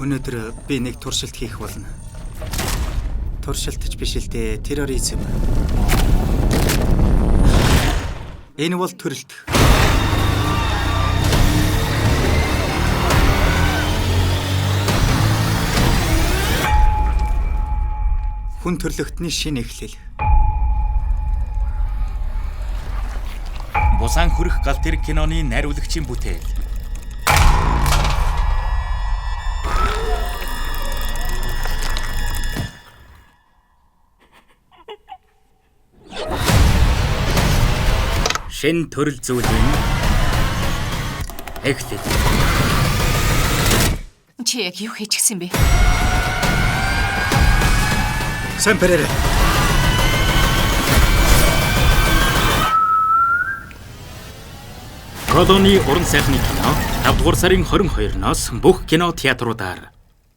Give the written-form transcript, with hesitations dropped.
Өнөөдөр би нэг туршилт хийх болно. Туршилтч биш л дээ, терроризм. Энэ бол төрөлт. Хүн төрлөختний шинэ эхлэл. Бусан хүрэх гал тэрэг киноны найруулагчийн бүтээл. Шин төрөл зүйлийн эхлэл. Чи яг юу хийж гисэн бэ? Сайн пэрэрэ. Колони уран сайхны кино 5 дугаар сарын 22-наас бүх кино театруудаар